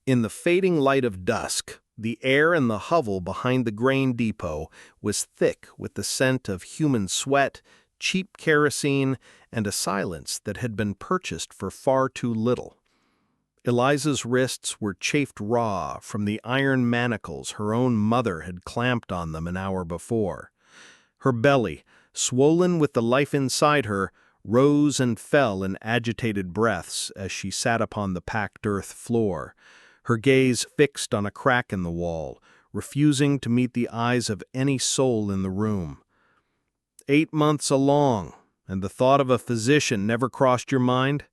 In the fading light of dusk, the air in the hovel behind the grain depot was thick with the scent of human sweat, cheap kerosene, and a silence that had been purchased for far too little. Eliza's wrists were chafed raw from the iron manacles her own mother had clamped on them an hour before. Her belly, swollen with the life inside her, rose and fell in agitated breaths as she sat upon the packed earth floor, her gaze fixed on a crack in the wall, refusing to meet the eyes of any soul in the room. 8 months along, and the thought of a physician never crossed your mind?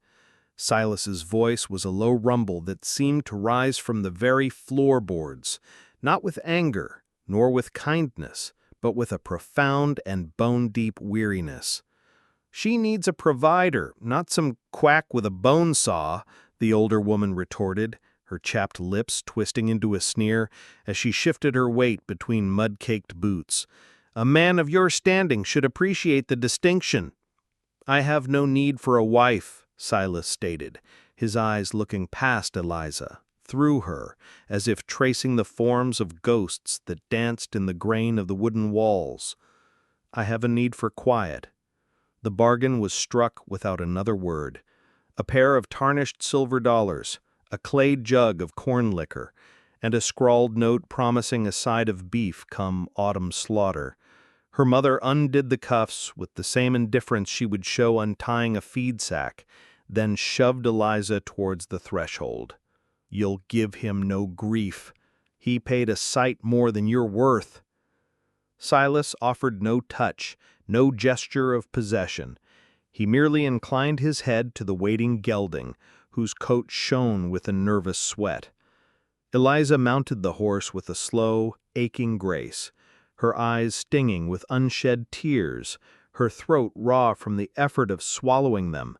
Silas's voice was a low rumble that seemed to rise from the very floorboards, not with anger, nor with kindness, but with a profound and bone-deep weariness. "She needs a provider, not some quack with a bone saw," the older woman retorted, her chapped lips twisting into a sneer as she shifted her weight between mud-caked boots. "A man of your standing should appreciate the distinction." "I have no need for a wife," Silas stated, his eyes looking past Eliza, through her, as if tracing the forms of ghosts that danced in the grain of the wooden walls. "I have a need for quiet." The bargain was struck without another word. A pair of tarnished silver dollars, a clay jug of corn liquor, and a scrawled note promising a side of beef come autumn slaughter. Her mother undid the cuffs with the same indifference she would show untying a feed sack, then shoved Eliza towards the threshold. "You'll give him no grief. He paid a sight more than you're worth." Silas offered no touch, no gesture of possession. He merely inclined his head to the waiting gelding, whose coat shone with a nervous sweat. Eliza mounted the horse with a slow, aching grace, her eyes stinging with unshed tears, her throat raw from the effort of swallowing them.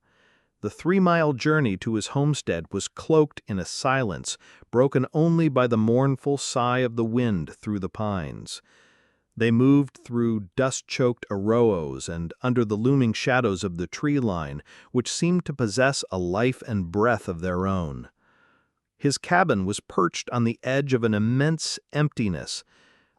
The 3-mile journey to his homestead was cloaked in a silence broken only by the mournful sigh of the wind through the pines. They moved through dust-choked arroyos and under the looming shadows of the tree line, which seemed to possess a life and breath of their own. His cabin was perched on the edge of an immense emptiness.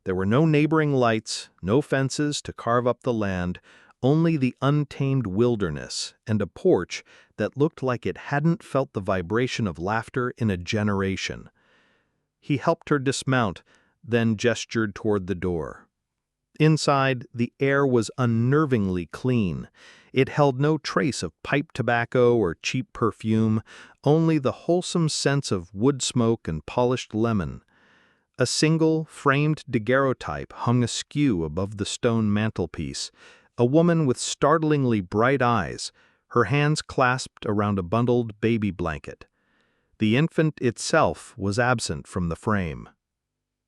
There were no neighboring lights, no fences to carve up the land, only the untamed wilderness and a porch that looked like it hadn't felt the vibration of laughter in a generation. He helped her dismount, then gestured toward the door. Inside, the air was unnervingly clean. It held no trace of pipe tobacco or cheap perfume, only the wholesome sense of wood smoke and polished lemon. A single, framed daguerreotype hung askew above the stone mantelpiece, a woman with startlingly bright eyes, her hands clasped around a bundled baby blanket. The infant itself was absent from the frame.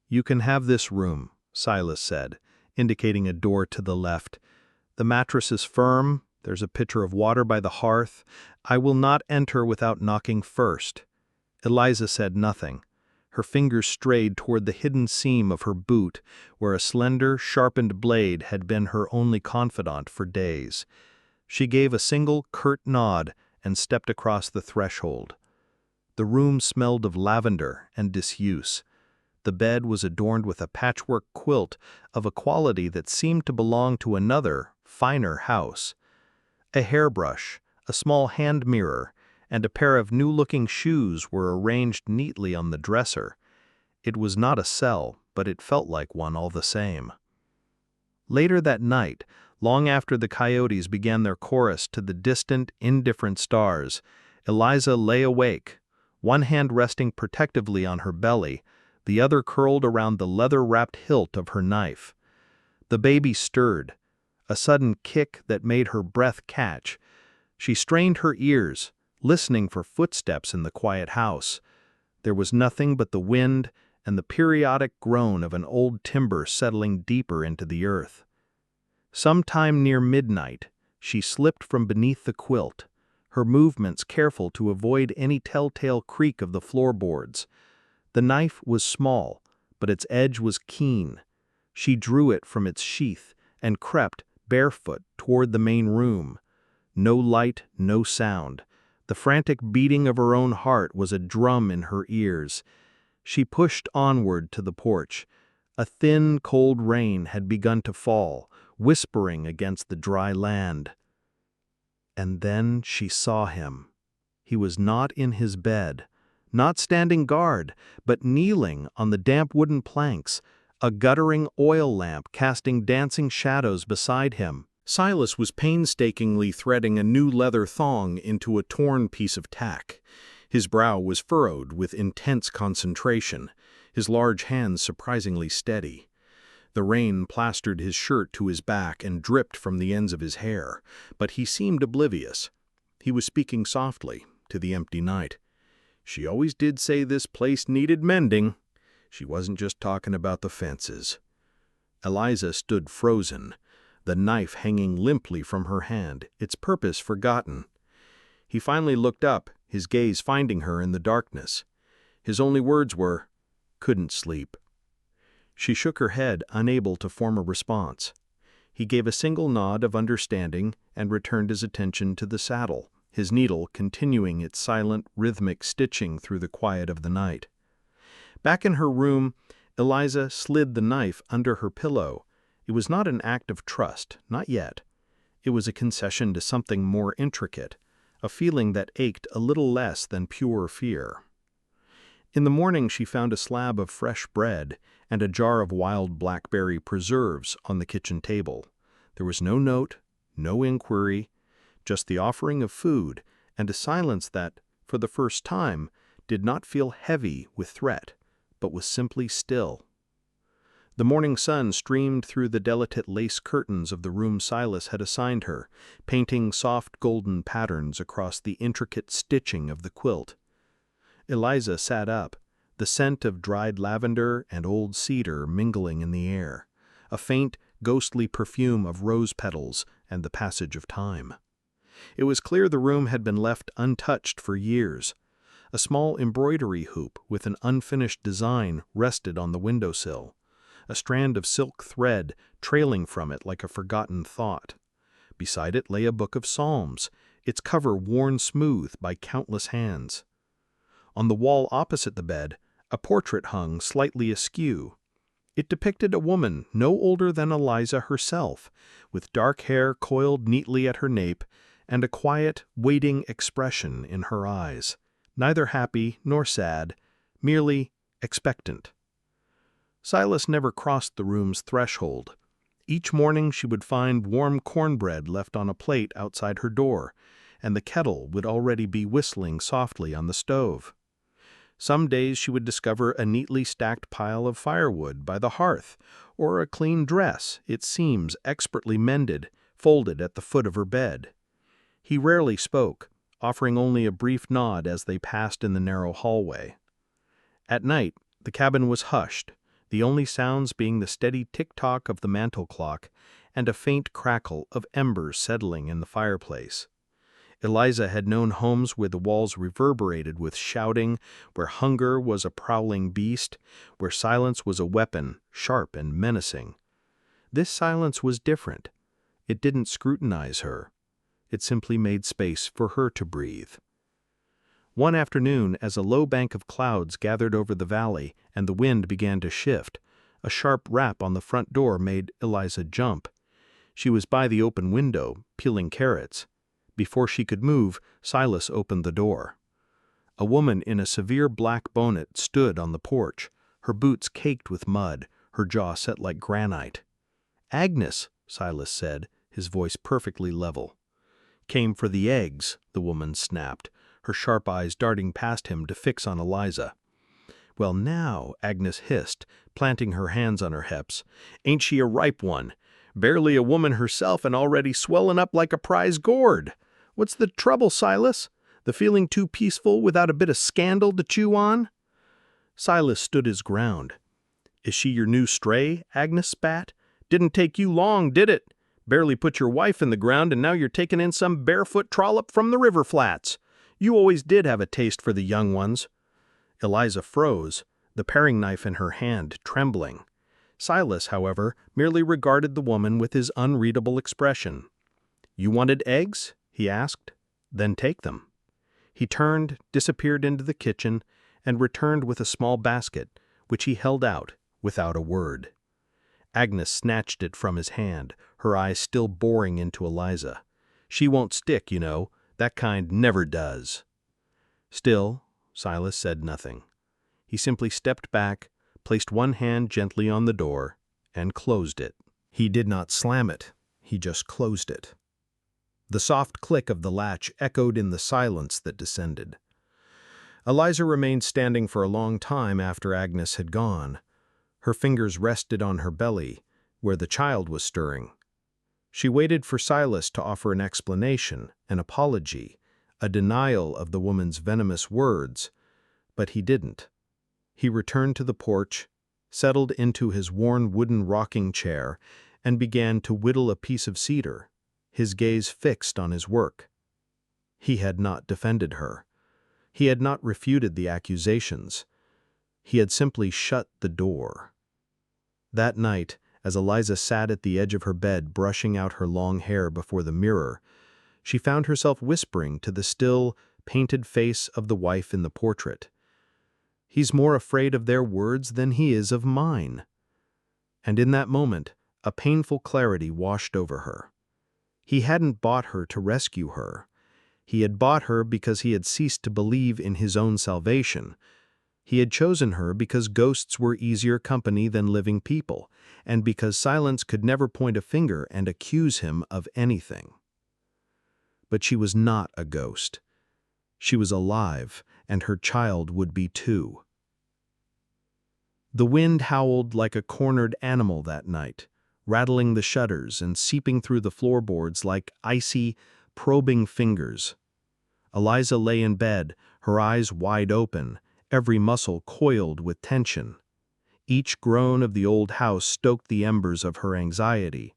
"You can have this room," Silas said, indicating a door to the left. "The mattress is firm, there's a pitcher of water by the hearth. I will not enter without knocking first." Eliza said nothing. Her fingers strayed toward the hidden seam of her boot, where a slender, sharpened blade had been her only confidant for days. She gave a single curt nod and stepped across the threshold. The room smelled of lavender and disuse. The bed was adorned with a patchwork quilt of a quality that seemed to belong to another, finer house. A hairbrush, a small hand mirror, and a pair of new-looking shoes were arranged neatly on the dresser. It was not a cell, but it felt like one all the same. Later that night, long after the coyotes began their chorus to the distant, indifferent stars, Eliza lay awake, one hand resting protectively on her belly, the other curled around the leather-wrapped hilt of her knife. The baby stirred, a sudden kick that made her breath catch. She strained her ears, listening for footsteps in the quiet house. There was nothing but the wind and the periodic groan of an old timber settling deeper into the earth. Sometime near midnight, she slipped from beneath the quilt, her movements careful to avoid any telltale creak of the floorboards. The knife was small, but its edge was keen. She drew it from its sheath and crept, barefoot, toward the main room. No light, no sound, The frantic beating of her own heart was a drum in her ears. She pushed onward to the porch. A thin, cold rain had begun to fall, whispering against the dry land. And then she saw him. He was not in his bed, not standing guard, but kneeling on the damp wooden planks, a guttering oil lamp casting dancing shadows beside him. Silas was painstakingly threading a new leather thong into a torn piece of tack. His brow was furrowed with intense concentration, his large hands surprisingly steady. The rain plastered his shirt to his back and dripped from the ends of his hair, but he seemed oblivious. He was speaking softly to the empty night. She always did say this place needed mending. She wasn't just talking about the fences. Eliza stood frozen, the knife hanging limply from her hand, its purpose forgotten. He finally looked up, his gaze finding her in the darkness. His only words were, "Couldn't sleep." She shook her head, unable to form a response. He gave a single nod of understanding and returned his attention to the saddle, his needle continuing its silent, rhythmic stitching through the quiet of the night. Back in her room, Eliza slid the knife under her pillow. It was not an act of trust, not yet. It was a concession to something more intricate, a feeling that ached a little less than pure fear. In the morning she found a slab of fresh bread and a jar of wild blackberry preserves on the kitchen table. There was no note, no inquiry, just the offering of food and a silence that, for the first time, did not feel heavy with threat, but was simply still. The morning sun streamed through the delicate lace curtains of the room Silas had assigned her, painting soft golden patterns across the intricate stitching of the quilt. Eliza sat up, the scent of dried lavender and old cedar mingling in the air, a faint, ghostly perfume of rose petals and the passage of time. It was clear the room had been left untouched for years. A small embroidery hoop with an unfinished design rested on the windowsill, a strand of silk thread trailing from it like a forgotten thought. Beside it lay a book of Psalms, its cover worn smooth by countless hands. On the wall opposite the bed, a portrait hung slightly askew. It depicted a woman no older than Eliza herself, with dark hair coiled neatly at her nape and a quiet, waiting expression in her eyes, neither happy nor sad, merely expectant. Silas never crossed the room's threshold. Each morning she would find warm cornbread left on a plate outside her door, and the kettle would already be whistling softly on the stove. Some days she would discover a neatly stacked pile of firewood by the hearth, or a clean dress, its seams expertly mended, folded at the foot of her bed. He rarely spoke, offering only a brief nod as they passed in the narrow hallway. At night, the cabin was hushed, the only sounds being the steady tick-tock of the mantel clock and a faint crackle of embers settling in the fireplace. Eliza had known homes where the walls reverberated with shouting, where hunger was a prowling beast, where silence was a weapon, sharp and menacing. This silence was different. It didn't scrutinize her. It simply made space for her to breathe. One afternoon, as a low bank of clouds gathered over the valley and the wind began to shift, a sharp rap on the front door made Eliza jump. She was by the open window, peeling carrots. Before she could move, Silas opened the door. A woman in a severe black bonnet stood on the porch, her boots caked with mud, her jaw set like granite. "Agnes," Silas said, his voice perfectly level. "Came for the eggs," the woman snapped, her sharp eyes darting past him to fix on Eliza. "Well now," Agnes hissed, planting her hands on her hips, "ain't she a ripe one? Barely a woman herself and already swelling up like a prize gourd. What's the trouble, Silas? The feeling too peaceful without a bit of scandal to chew on?" Silas stood his ground. "Is she your new stray?" Agnes spat. "Didn't take you long, did it? Barely put your wife in the ground and now you're taking in some barefoot trollop from the river flats. You always did have a taste for the young ones." Eliza froze, the paring knife in her hand trembling. Silas, however, merely regarded the woman with his unreadable expression. "You wanted eggs?" he asked. "Then take them." He turned, disappeared into the kitchen, and returned with a small basket, which he held out without a word. Agnes snatched it from his hand, her eyes still boring into Eliza. "She won't stick, you know. That kind never does." Still, Silas said nothing. He simply stepped back, placed one hand gently on the door, and closed it. He did not slam it, he just closed it. The soft click of the latch echoed in the silence that descended. Eliza remained standing for a long time after Agnes had gone. Her fingers rested on her belly, where the child was stirring. She waited for Silas to offer an explanation, an apology, a denial of the woman's venomous words, but he didn't. He returned to the porch, settled into his worn wooden rocking chair, and began to whittle a piece of cedar, his gaze fixed on his work. He had not defended her. He had not refuted the accusations. He had simply shut the door. That night, as Eliza sat at the edge of her bed brushing out her long hair before the mirror, she found herself whispering to the still, painted face of the wife in the portrait. "He's more afraid of their words than he is of mine." And in that moment, a painful clarity washed over her. He hadn't bought her to rescue her. He had bought her because he had ceased to believe in his own salvation. He had chosen her because ghosts were easier company than living people, and because silence could never point a finger and accuse him of anything. But she was not a ghost. She was alive, and her child would be too. The wind howled like a cornered animal that night, rattling the shutters and seeping through the floorboards like icy, probing fingers. Eliza lay in bed, her eyes wide open, every muscle coiled with tension. Each groan of the old house stoked the embers of her anxiety.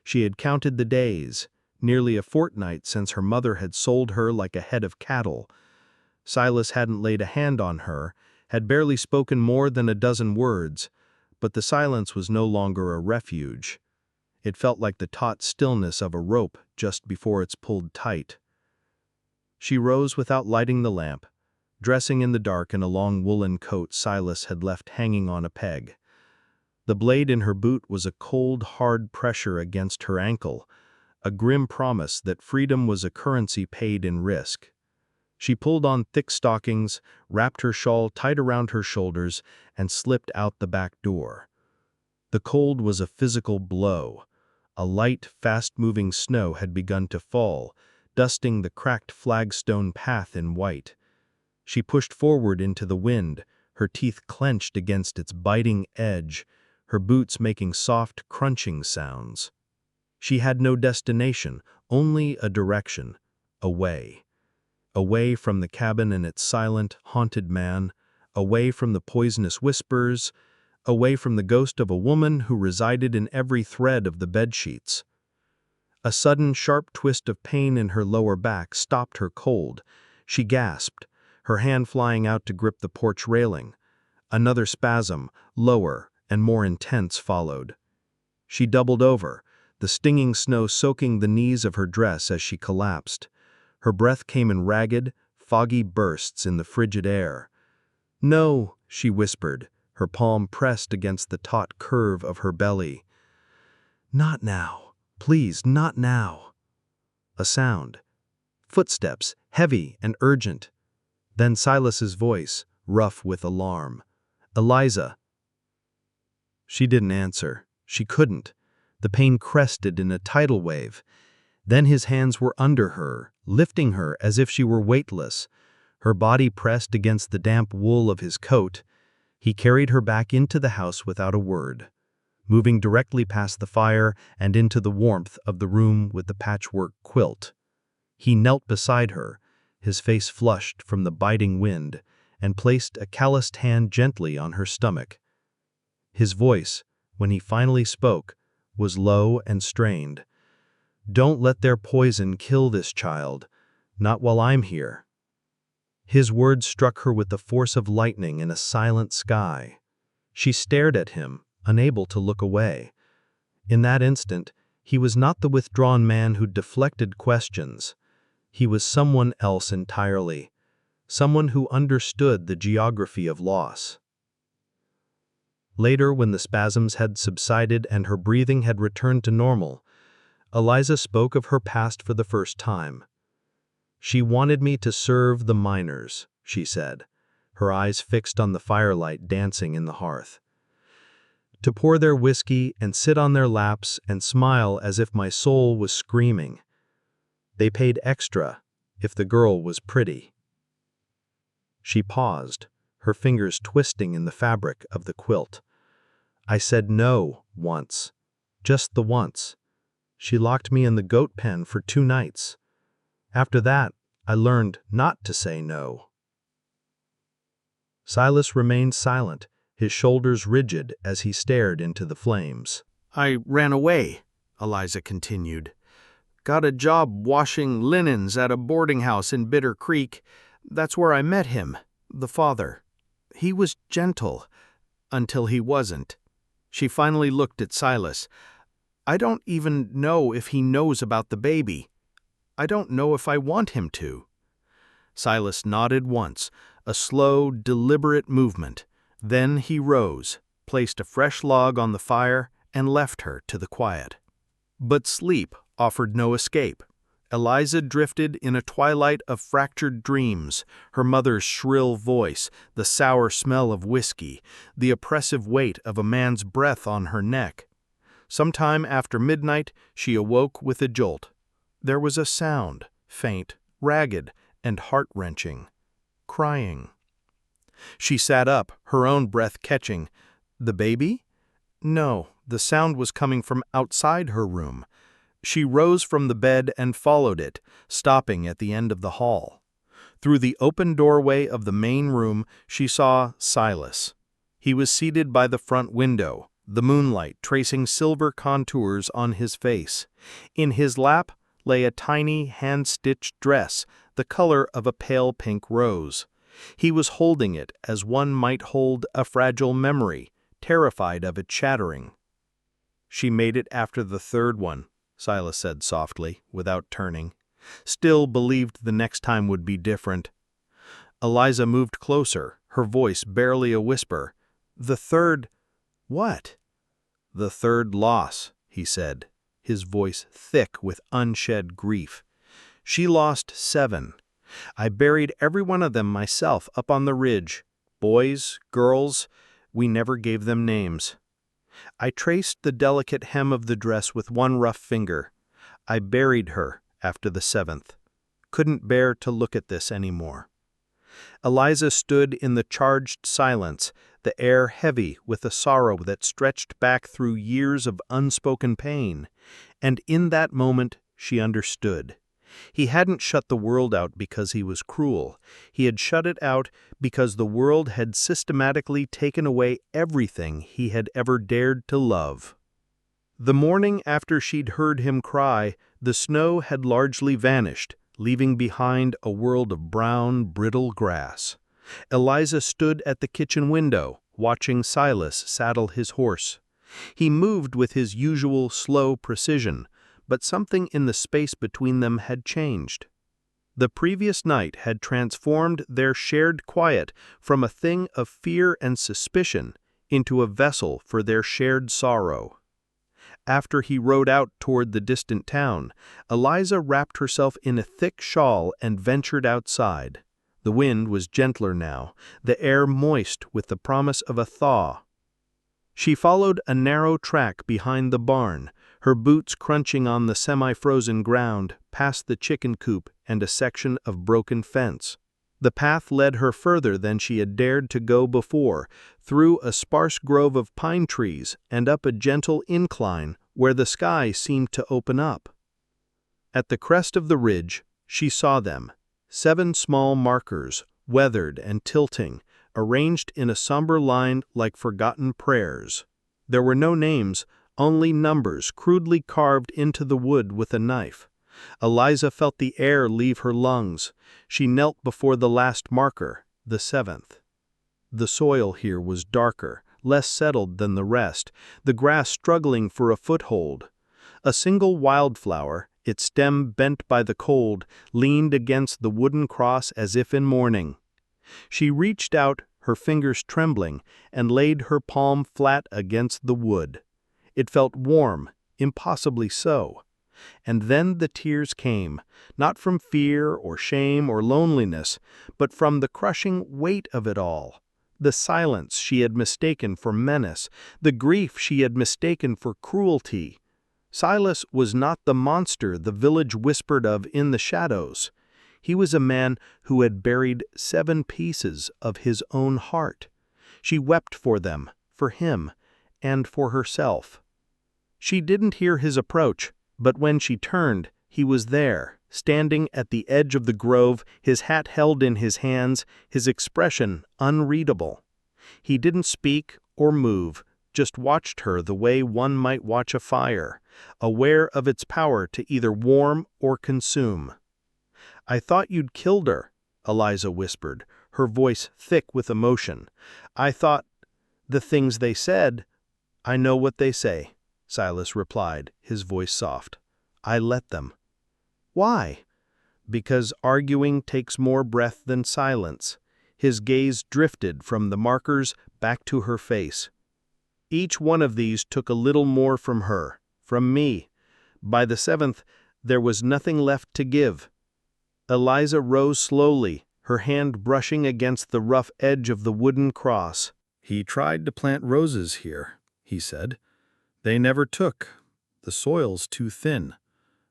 She had counted the days, nearly a fortnight since her mother had sold her like a head of cattle. Silas hadn't laid a hand on her, had barely spoken more than a dozen words, but the silence was no longer a refuge. It felt like the taut stillness of a rope just before it's pulled tight. She rose without lighting the lamp, dressing in the dark in a long woolen coat Silas had left hanging on a peg. The blade in her boot was a cold, hard pressure against her ankle, a grim promise that freedom was a currency paid in risk. She pulled on thick stockings, wrapped her shawl tight around her shoulders, and slipped out the back door. The cold was a physical blow. A light, fast-moving snow had begun to fall, dusting the cracked flagstone path in white. She pushed forward into the wind, her teeth clenched against its biting edge, her boots making soft, crunching sounds. She had no destination, only a direction, away. Away from the cabin and its silent, haunted man, away from the poisonous whispers, away from the ghost of a woman who resided in every thread of the bedsheets. A sudden, sharp twist of pain in her lower back stopped her cold. She gasped, her hand flying out to grip the porch railing. Another spasm, lower and more intense, followed. She doubled over, the stinging snow soaking the knees of her dress as she collapsed. Her breath came in ragged, foggy bursts in the frigid air. "No," she whispered, her palm pressed against the taut curve of her belly. "Not now. Please, not now." A sound. Footsteps, heavy and urgent. Then Silas's voice, rough with alarm. "Eliza." She didn't answer. She couldn't. The pain crested in a tidal wave. Then his hands were under her, lifting her as if she were weightless. Her body pressed against the damp wool of his coat. He carried her back into the house without a word, moving directly past the fire and into the warmth of the room with the patchwork quilt. He knelt beside her, his face flushed from the biting wind, and placed a calloused hand gently on her stomach. His voice, when he finally spoke, was low and strained. "Don't let their poison kill this child, not while I'm here." His words struck her with the force of lightning in a silent sky. She stared at him, unable to look away. In that instant, he was not the withdrawn man who deflected questions. He was someone else entirely, someone who understood the geography of loss. Later, when the spasms had subsided and her breathing had returned to normal, Eliza spoke of her past for the first time. "She wanted me to serve the miners," she said, her eyes fixed on the firelight dancing in the hearth. "To pour their whiskey and sit on their laps and smile as if my soul was screaming. They paid extra if the girl was pretty." She paused, her fingers twisting in the fabric of the quilt. "I said no once. Just the once. She locked me in the goat pen for 2 nights. After that, I learned not to say no." Silas remained silent, his shoulders rigid as he stared into the flames. "I ran away," Eliza continued. "Got a job washing linens at a boarding house in Bitter Creek. That's where I met him, the father. He was gentle, until he wasn't." She finally looked at Silas. "I don't even know if he knows about the baby. I don't know if I want him to." Silas nodded once, a slow, deliberate movement. Then he rose, placed a fresh log on the fire, and left her to the quiet. But sleep offered no escape. Eliza drifted in a twilight of fractured dreams, her mother's shrill voice, the sour smell of whiskey, the oppressive weight of a man's breath on her neck. Sometime after midnight, she awoke with a jolt. There was a sound, faint, ragged, and heart-wrenching. Crying. She sat up, her own breath catching. The baby? No, the sound was coming from outside her room. She rose from the bed and followed it, stopping at the end of the hall. Through the open doorway of the main room, she saw Silas. He was seated by the front window, the moonlight tracing silver contours on his face. In his lap lay a tiny hand-stitched dress, the color of a pale pink rose. He was holding it as one might hold a fragile memory, terrified of it shattering. "She made it after the 3rd one," Silas said softly, without turning. "Still believed the next time would be different." Eliza moved closer, her voice barely a whisper. "The 3rd... what?" "The 3rd loss," he said, his voice thick with unshed grief. "She lost 7. I buried every one of them myself up on the ridge. Boys, girls, we never gave them names. I traced the delicate hem of the dress with one rough finger. I buried her after the 7th. Couldn't bear to look at this anymore." Eliza stood in the charged silence, the air heavy with a sorrow that stretched back through years of unspoken pain, and in that moment she understood. He hadn't shut the world out because he was cruel. He had shut it out because the world had systematically taken away everything he had ever dared to love. The morning after she'd heard him cry, the snow had largely vanished, leaving behind a world of brown, brittle grass. Eliza stood at the kitchen window, watching Silas saddle his horse. He moved with his usual slow precision, but something in the space between them had changed. The previous night had transformed their shared quiet from a thing of fear and suspicion into a vessel for their shared sorrow. After he rode out toward the distant town, Eliza wrapped herself in a thick shawl and ventured outside. The wind was gentler now, the air moist with the promise of a thaw. She followed a narrow track behind the barn, her boots crunching on the semi-frozen ground, past the chicken coop and a section of broken fence. The path led her further than she had dared to go before, through a sparse grove of pine trees and up a gentle incline where the sky seemed to open up. At the crest of the ridge, she saw them, 7 small markers, weathered and tilting, arranged in a somber line like forgotten prayers. There were no names, only numbers crudely carved into the wood with a knife. Eliza felt the air leave her lungs. She knelt before the last marker, the 7th. The soil here was darker, less settled than the rest, the grass struggling for a foothold. A single wildflower, its stem bent by the cold, leaned against the wooden cross as if in mourning. She reached out, her fingers trembling, and laid her palm flat against the wood. It felt warm, impossibly so. And then the tears came, not from fear or shame or loneliness, but from the crushing weight of it all. The silence she had mistaken for menace, the grief she had mistaken for cruelty. Silas was not the monster the village whispered of in the shadows. He was a man who had buried 7 pieces of his own heart. She wept for them, for him, and for herself. She didn't hear his approach, but when she turned, he was there, standing at the edge of the grove, his hat held in his hands, his expression unreadable. He didn't speak or move, just watched her the way one might watch a fire, aware of its power to either warm or consume. "I thought you'd killed her," Eliza whispered, her voice thick with emotion. "I thought the things they said—" "I know what they say," Silas replied, his voice soft. "I let them." "Why?" "Because arguing takes more breath than silence." His gaze drifted from the markers back to her face. "Each one of these took a little more from her, from me. By the 7th, there was nothing left to give." Eliza rose slowly, her hand brushing against the rough edge of the wooden cross. "He tried to plant roses here," he said. "They never took. The soil's too thin.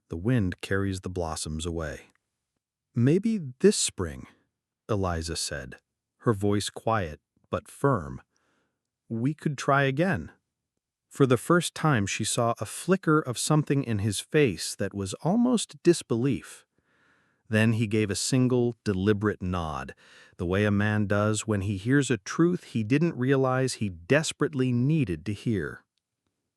The wind carries the blossoms away." "Maybe this spring," Eliza said, her voice quiet but firm. "We could try again." For the first time she saw a flicker of something in his face that was almost disbelief. Then he gave a single, deliberate nod, the way a man does when he hears a truth he didn't realize he desperately needed to hear.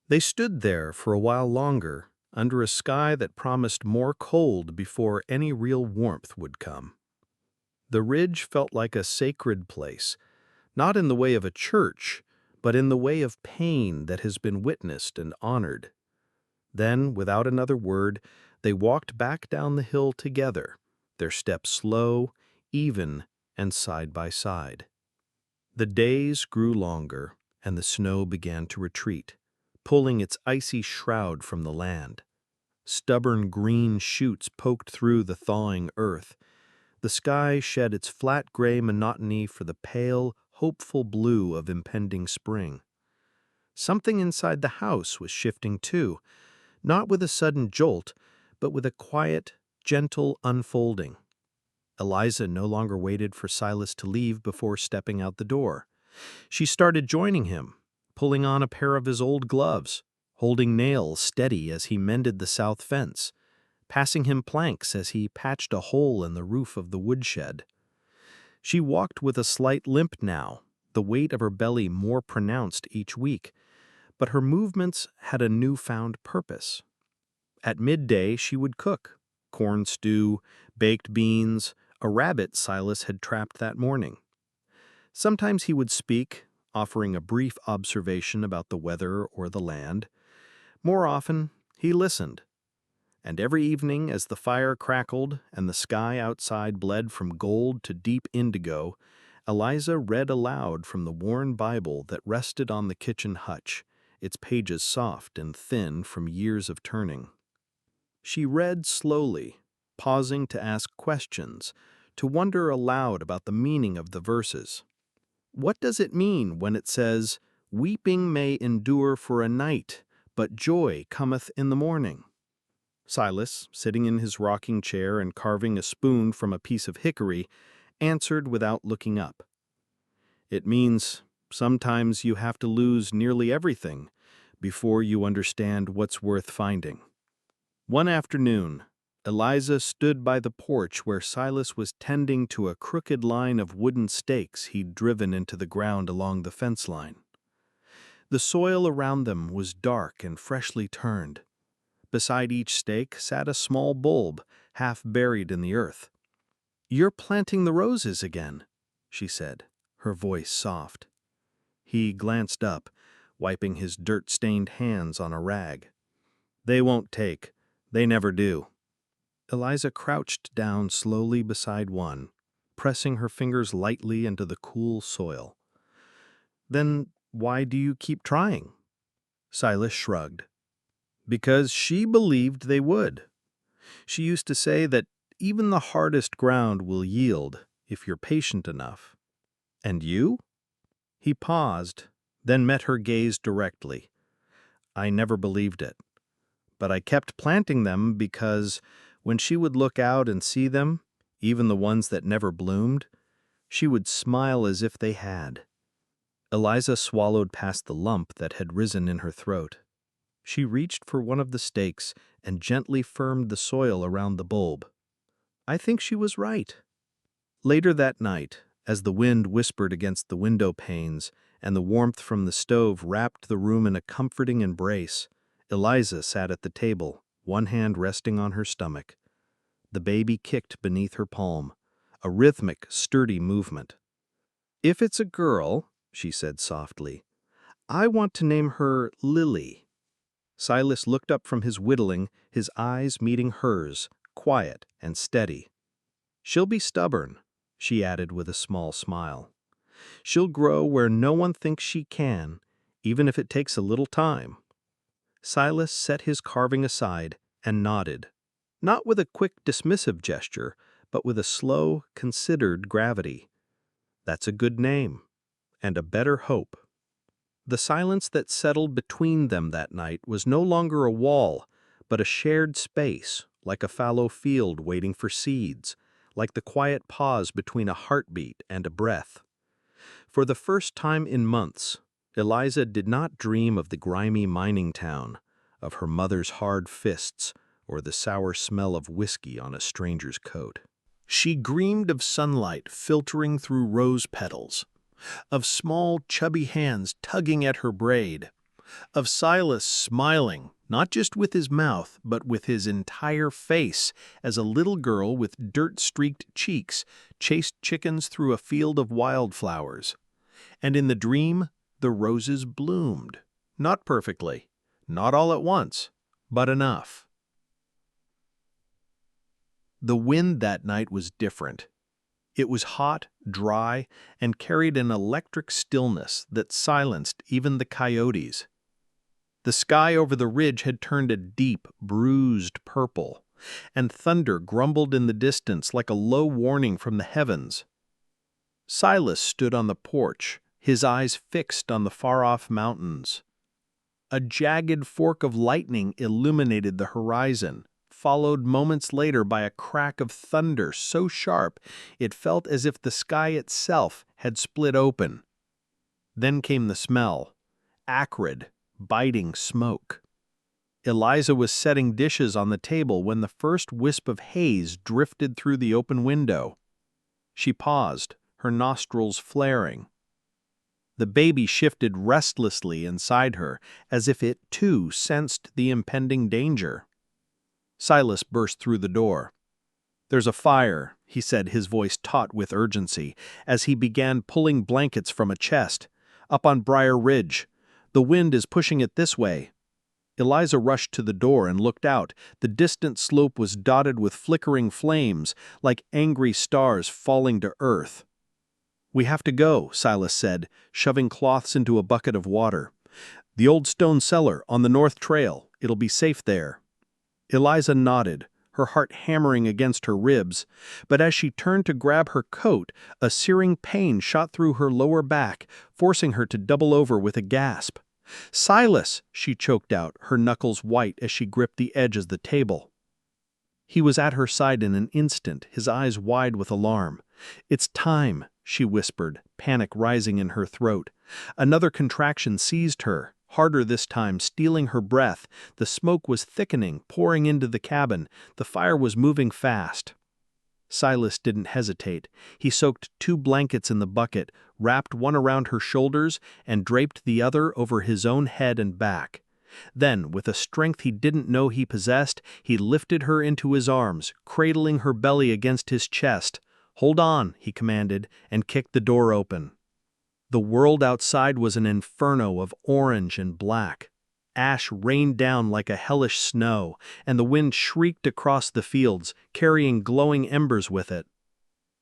They stood there for a while longer, under a sky that promised more cold before any real warmth would come. The ridge felt like a sacred place, not in the way of a church, but in the way of pain that has been witnessed and honored. Then, without another word, they walked back down the hill together, their steps slow, even, and side by side. The days grew longer, and the snow began to retreat, pulling its icy shroud from the land. Stubborn green shoots poked through the thawing earth. The sky shed its flat gray monotony for the pale, hopeful blue of impending spring. Something inside the house was shifting too, not with a sudden jolt, but with a quiet, gentle unfolding. Eliza no longer waited for Silas to leave before stepping out the door. She started joining him, pulling on a pair of his old gloves, holding nails steady as he mended the south fence, passing him planks as he patched a hole in the roof of the woodshed. She walked with a slight limp now, the weight of her belly more pronounced each week, but her movements had a newfound purpose. At midday she would cook corn stew, baked beans, a rabbit Silas had trapped that morning. Sometimes he would speak, offering a brief observation about the weather or the land. More often, he listened. And every evening, as the fire crackled and the sky outside bled from gold to deep indigo, Eliza read aloud from the worn Bible that rested on the kitchen hutch, its pages soft and thin from years of turning. She read slowly, pausing to ask questions, to wonder aloud about the meaning of the verses. What does it mean when it says, "Weeping may endure for a night, but joy cometh in the morning"? Silas, sitting in his rocking chair and carving a spoon from a piece of hickory, answered without looking up. "It means sometimes you have to lose nearly everything before you understand what's worth finding." One afternoon, Eliza stood by the porch where Silas was tending to a crooked line of wooden stakes he'd driven into the ground along the fence line. The soil around them was dark and freshly turned. Beside each stake sat a small bulb, half buried in the earth. "You're planting the roses again," she said, her voice soft. He glanced up, wiping his dirt-stained hands on a rag. "They won't take. They never do. Eliza crouched down slowly beside one, pressing her fingers lightly into the cool soil. Then why do you keep trying? Silas shrugged. Because she believed they would. She used to say that even the hardest ground will yield if you're patient enough. And you? He paused, then met her gaze directly. I never believed it. But I kept planting them because when she would look out and see them, even the ones that never bloomed, she would smile as if they had. Eliza swallowed past the lump that had risen in her throat. She reached for one of the stakes and gently firmed the soil around the bulb. I think she was right. Later that night, as the wind whispered against the window panes and the warmth from the stove wrapped the room in a comforting embrace, Eliza sat at the table, one hand resting on her stomach. The baby kicked beneath her palm, a rhythmic, sturdy movement. If it's a girl, she said softly, I want to name her Lily. Silas looked up from his whittling, his eyes meeting hers, quiet and steady. She'll be stubborn, she added with a small smile. She'll grow where no one thinks she can, even if it takes a little time. Silas set his carving aside and nodded, not with a quick dismissive gesture, but with a slow, considered gravity. That's a good name, and a better hope. The silence that settled between them that night was no longer a wall, but a shared space, like a fallow field waiting for seeds, like the quiet pause between a heartbeat and a breath. For the first time in months, Eliza did not dream of the grimy mining town, of her mother's hard fists, or the sour smell of whiskey on a stranger's coat. She dreamed of sunlight filtering through rose petals, of small, chubby hands tugging at her braid, of Silas smiling, not just with his mouth, but with his entire face, as a little girl with dirt-streaked cheeks chased chickens through a field of wildflowers. And in the dream, the roses bloomed. Not perfectly, not all at once, but enough. The wind that night was different. It was hot, dry, and carried an electric stillness that silenced even the coyotes. The sky over the ridge had turned a deep, bruised purple, and thunder grumbled in the distance like a low warning from the heavens. Silas stood on the porch, his eyes fixed on the far-off mountains. A jagged fork of lightning illuminated the horizon, followed moments later by a crack of thunder so sharp it felt as if the sky itself had split open. Then came the smell, acrid, biting smoke. Eliza was setting dishes on the table when the first wisp of haze drifted through the open window. She paused, her nostrils flaring. The baby shifted restlessly inside her, as if it too sensed the impending danger. Silas burst through the door. There's a fire, he said, his voice taut with urgency, as he began pulling blankets from a chest. Up on Briar Ridge. The wind is pushing it this way. Eliza rushed to the door and looked out. The distant slope was dotted with flickering flames, like angry stars falling to earth. We have to go, Silas said, shoving cloths into a bucket of water. The old stone cellar on the north trail. It'll be safe there. Eliza nodded, her heart hammering against her ribs, but as she turned to grab her coat, a searing pain shot through her lower back, forcing her to double over with a gasp. Silas, she choked out, her knuckles white as she gripped the edge of the table. He was at her side in an instant, his eyes wide with alarm. It's time, she whispered, panic rising in her throat. Another contraction seized her, harder this time, stealing her breath. The smoke was thickening, pouring into the cabin. The fire was moving fast. Silas didn't hesitate. He soaked 2 blankets in the bucket, wrapped one around her shoulders, and draped the other over his own head and back. Then, with a strength he didn't know he possessed, he lifted her into his arms, cradling her belly against his chest. Hold on, he commanded, and kicked the door open. The world outside was an inferno of orange and black. Ash rained down like a hellish snow, and the wind shrieked across the fields, carrying glowing embers with it.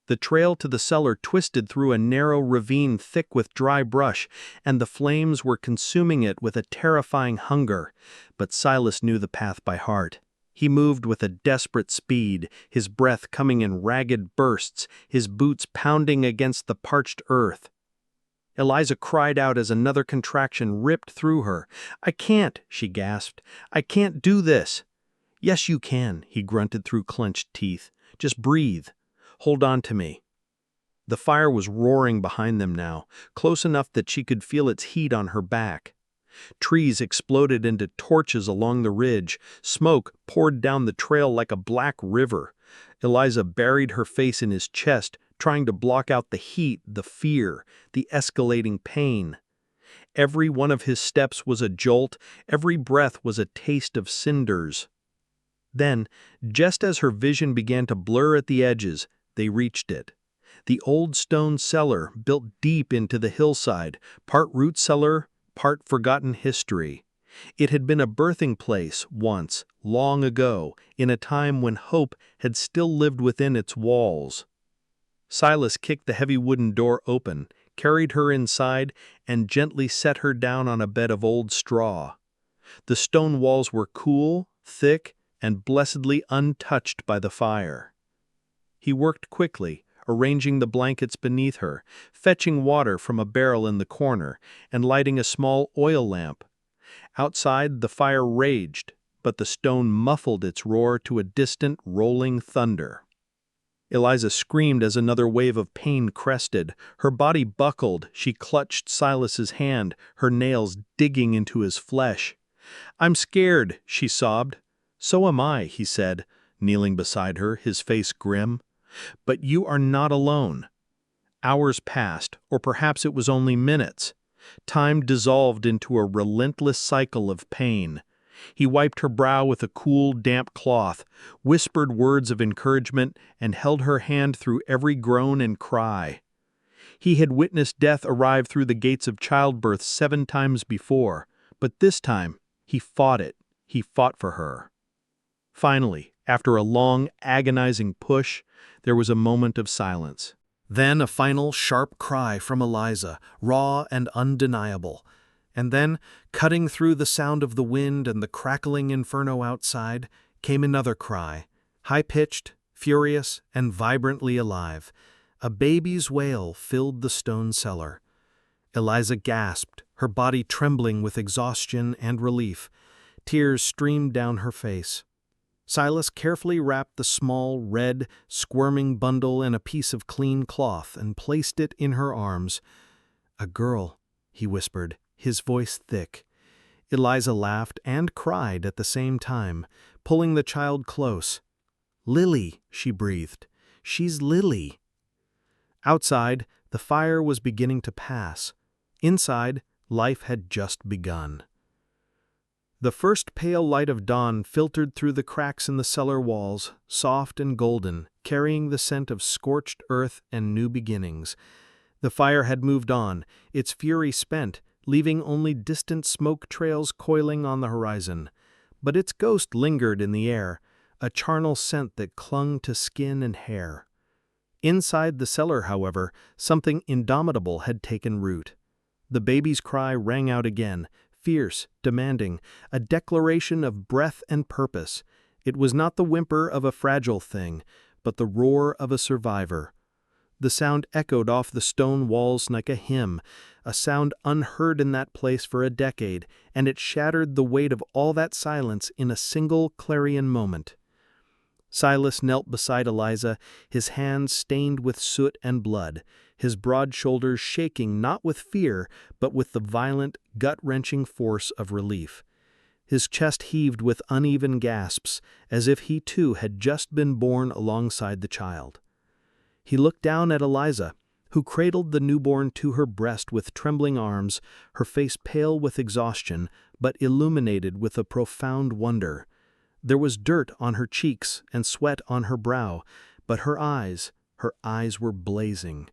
The trail to the cellar twisted through a narrow ravine thick with dry brush, and the flames were consuming it with a terrifying hunger. But Silas knew the path by heart. He moved with a desperate speed, his breath coming in ragged bursts, his boots pounding against the parched earth. Eliza cried out as another contraction ripped through her. "I can't," she gasped. "I can't do this." "Yes, you can," he grunted through clenched teeth. "Just breathe. Hold on to me." The fire was roaring behind them now, close enough that she could feel its heat on her back. Trees exploded into torches along the ridge. Smoke poured down the trail like a black river. Eliza buried her face in his chest, trying to block out the heat, the fear, the escalating pain. Every one of his steps was a jolt, every breath was a taste of cinders. Then, just as her vision began to blur at the edges, they reached it. The old stone cellar built deep into the hillside, part root cellar, part forgotten history. It had been a birthing place once, long ago, in a time when hope had still lived within its walls. Silas kicked the heavy wooden door open, carried her inside, and gently set her down on a bed of old straw. The stone walls were cool, thick, and blessedly untouched by the fire. He worked quickly, arranging the blankets beneath her, fetching water from a barrel in the corner, and lighting a small oil lamp. Outside, the fire raged, but the stone muffled its roar to a distant, rolling thunder. Eliza screamed as another wave of pain crested. Her body buckled. She clutched Silas's hand, her nails digging into his flesh. "I'm scared," she sobbed. "So am I," he said, kneeling beside her, his face grim. "But you are not alone." Hours passed, or perhaps it was only minutes. Time dissolved into a relentless cycle of pain. He wiped her brow with a cool, damp cloth, whispered words of encouragement, and held her hand through every groan and cry. He had witnessed death arrive through the gates of childbirth 7 times before, but this time he fought it. He fought for her. Finally, after a long, agonizing push, there was a moment of silence. Then a final sharp cry from Eliza, raw and undeniable. And then, cutting through the sound of the wind and the crackling inferno outside, came another cry, high-pitched, furious, and vibrantly alive. A baby's wail filled the stone cellar. Eliza gasped, her body trembling with exhaustion and relief. Tears streamed down her face. Silas carefully wrapped the small, red, squirming bundle in a piece of clean cloth and placed it in her arms. "A girl," he whispered, his voice thick. Eliza laughed and cried at the same time, pulling the child close. "Lily," she breathed. "She's Lily." Outside, the fire was beginning to pass. Inside, life had just begun. The first pale light of dawn filtered through the cracks in the cellar walls, soft and golden, carrying the scent of scorched earth and new beginnings. The fire had moved on, its fury spent, leaving only distant smoke trails coiling on the horizon. But its ghost lingered in the air, a charnel scent that clung to skin and hair. Inside the cellar, however, something indomitable had taken root. The baby's cry rang out again, fierce, demanding, a declaration of breath and purpose. It was not the whimper of a fragile thing, but the roar of a survivor. The sound echoed off the stone walls like a hymn, a sound unheard in that place for a decade, and it shattered the weight of all that silence in a single clarion moment. Silas knelt beside Eliza, his hands stained with soot and blood, his broad shoulders shaking not with fear, but with the violent, gut-wrenching force of relief. His chest heaved with uneven gasps, as if he too had just been born alongside the child. He looked down at Eliza, who cradled the newborn to her breast with trembling arms, her face pale with exhaustion, but illuminated with a profound wonder. There was dirt on her cheeks and sweat on her brow, but her eyes were blazing.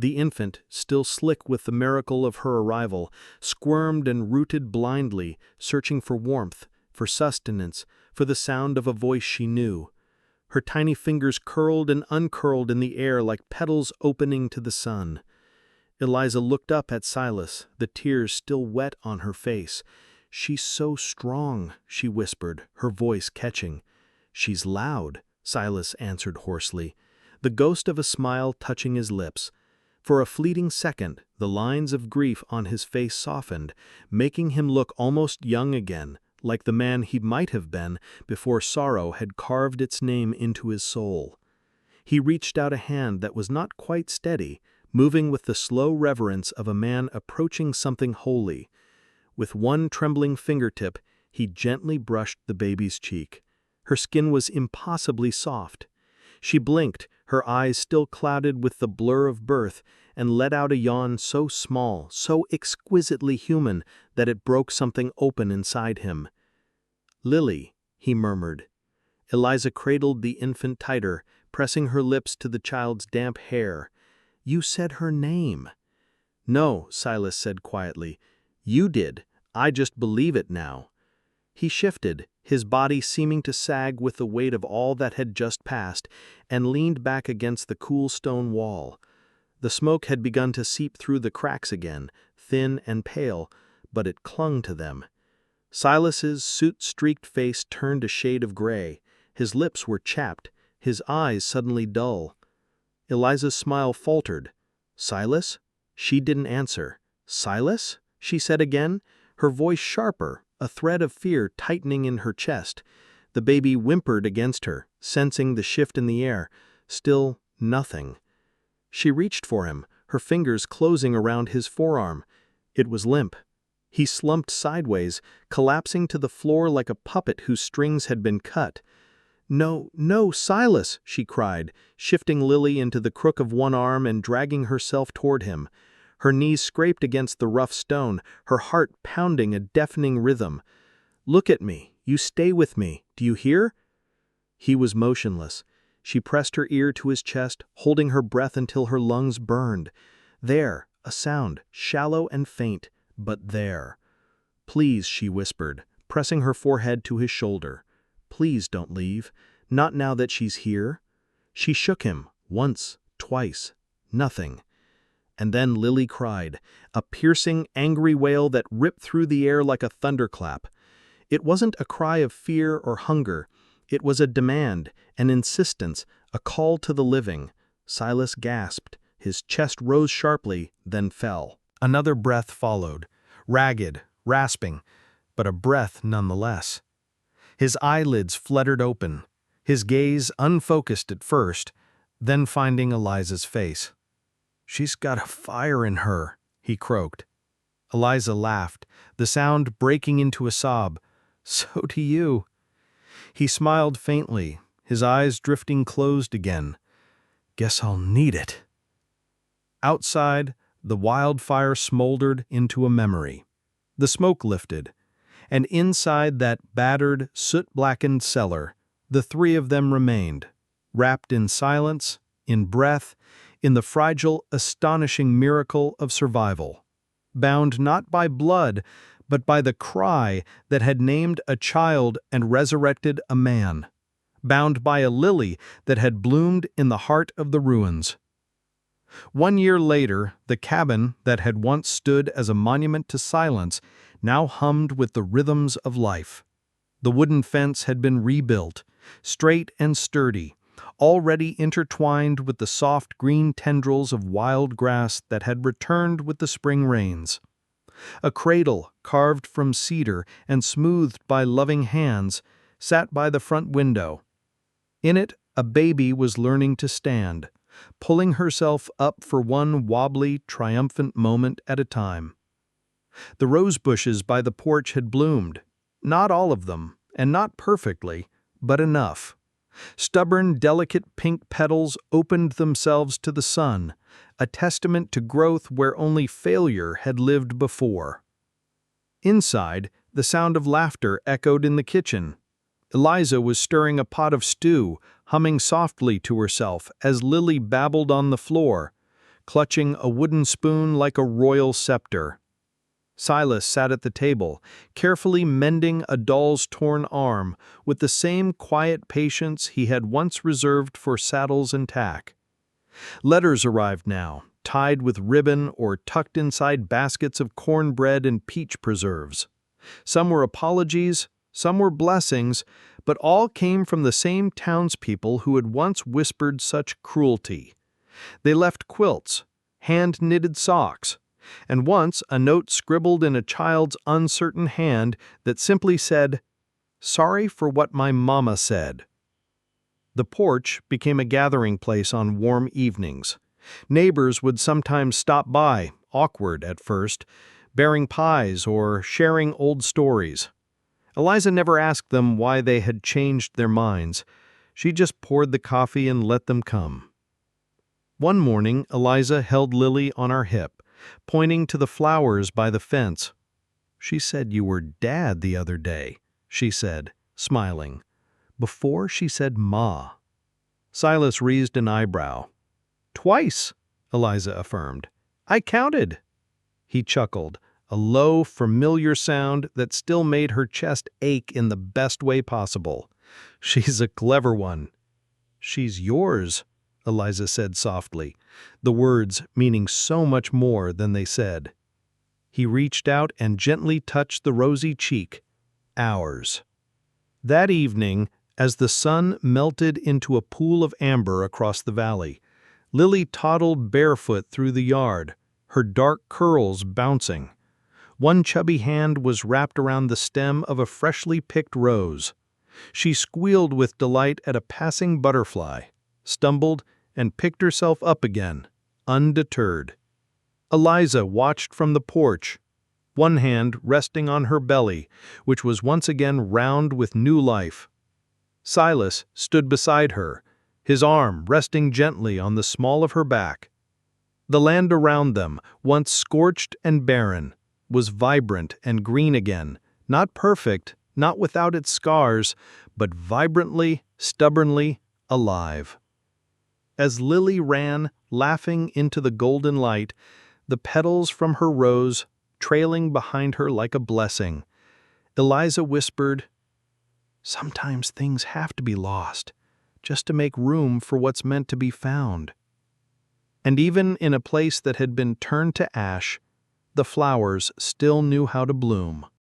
The infant, still slick with the miracle of her arrival, squirmed and rooted blindly, searching for warmth, for sustenance, for the sound of a voice she knew. Her tiny fingers curled and uncurled in the air like petals opening to the sun. Eliza looked up at Silas, the tears still wet on her face. "She's so strong," she whispered, her voice catching. "She's loud," Silas answered hoarsely, the ghost of a smile touching his lips. For a fleeting second, the lines of grief on his face softened, making him look almost young again, like the man he might have been before sorrow had carved its name into his soul. He reached out a hand that was not quite steady, moving with the slow reverence of a man approaching something holy. With one trembling fingertip, he gently brushed the baby's cheek. Her skin was impossibly soft. She blinked, her eyes still clouded with the blur of birth, and let out a yawn so small, so exquisitely human, that it broke something open inside him. "Lily," he murmured. Eliza cradled the infant tighter, pressing her lips to the child's damp hair. "You said her name." "No," Silas said quietly. "You did. I just believe it now." He shifted, his body seeming to sag with the weight of all that had just passed, and leaned back against the cool stone wall. The smoke had begun to seep through the cracks again, thin and pale, but it clung to them. Silas's soot-streaked face turned a shade of gray. His lips were chapped, his eyes suddenly dull. Eliza's smile faltered. "Silas?" She didn't answer. "Silas?" she said again, her voice sharper, a thread of fear tightening in her chest. The baby whimpered against her, sensing the shift in the air. Still nothing. She reached for him, her fingers closing around his forearm. It was limp. He slumped sideways, collapsing to the floor like a puppet whose strings had been cut. "No, no, Silas!" she cried, shifting Lily into the crook of one arm and dragging herself toward him. Her knees scraped against the rough stone, her heart pounding a deafening rhythm. "Look at me. You stay with me. Do you hear?" He was motionless. She pressed her ear to his chest, holding her breath until her lungs burned. There, a sound, shallow and faint, but there. "Please," she whispered, pressing her forehead to his shoulder. "Please don't leave. Not now that she's here." She shook him, once, twice. Nothing. And then Lily cried, a piercing, angry wail that ripped through the air like a thunderclap. It wasn't a cry of fear or hunger. It was a demand, an insistence, a call to the living. Silas gasped. His chest rose sharply, then fell. Another breath followed, ragged, rasping, but a breath nonetheless. His eyelids fluttered open, his gaze unfocused at first, then finding Eliza's face. "She's got a fire in her," he croaked. Eliza laughed, the sound breaking into a sob. "So do you." He smiled faintly, his eyes drifting closed again. "Guess I'll need it." Outside, the wildfire smoldered into a memory. The smoke lifted, and inside that battered, soot-blackened cellar, the three of them remained, wrapped in silence, in breath, in the fragile, astonishing miracle of survival, bound not by blood, but by the cry that had named a child and resurrected a man, bound by a lily that had bloomed in the heart of the ruins. 1 year later, the cabin that had once stood as a monument to silence now hummed with the rhythms of life. The wooden fence had been rebuilt, straight and sturdy, already intertwined with the soft green tendrils of wild grass that had returned with the spring rains. A cradle, carved from cedar and smoothed by loving hands, sat by the front window. In it, a baby was learning to stand, pulling herself up for one wobbly, triumphant moment at a time. The rose bushes by the porch had bloomed, not all of them, and not perfectly, but enough. Stubborn, delicate pink petals opened themselves to the sun, a testament to growth where only failure had lived before. Inside, the sound of laughter echoed in the kitchen. Eliza was stirring a pot of stew, humming softly to herself as Lily babbled on the floor. clutching a wooden spoon like a royal scepter. Silas sat at the table, carefully mending a doll's torn arm with the same quiet patience he had once reserved for saddles and tack. Letters arrived now, tied with ribbon or tucked inside baskets of cornbread and peach preserves. Some were apologies, some were blessings, but all came from the same townspeople who had once whispered such cruelty. They left quilts, hand-knitted socks, and once a note scribbled in a child's uncertain hand that simply said, "Sorry for what my mama said." The porch became a gathering place on warm evenings. Neighbors would sometimes stop by, awkward at first, bearing pies or sharing old stories. Eliza never asked them why they had changed their minds. She just poured the coffee and let them come. One morning, Eliza held Lily on her hip, pointing to the flowers by the fence. "She said you were Dad the other day," she said, smiling. Before she said Ma. Silas raised an eyebrow. "Twice," Eliza affirmed. "I counted." He chuckled, a low, familiar sound that still made her chest ache in the best way possible. "She's a clever one." "She's yours," Eliza said softly, the words meaning so much more than they said. He reached out and gently touched the rosy cheek. "Ours." That evening, as the sun melted into a pool of amber across the valley, Lily toddled barefoot through the yard, her dark curls bouncing. One chubby hand was wrapped around the stem of a freshly picked rose. She squealed with delight at a passing butterfly, stumbled, and picked herself up again, undeterred. Eliza watched from the porch, one hand resting on her belly, which was once again round with new life. Silas stood beside her, his arm resting gently on the small of her back. The land around them, once scorched and barren, was vibrant and green again, not perfect, not without its scars, but vibrantly, stubbornly alive. As Lily ran, laughing into the golden light, the petals from her rose trailing behind her like a blessing, Eliza whispered, "Sometimes things have to be lost, just to make room for what's meant to be found." And even in a place that had been turned to ash, the flowers still knew how to bloom.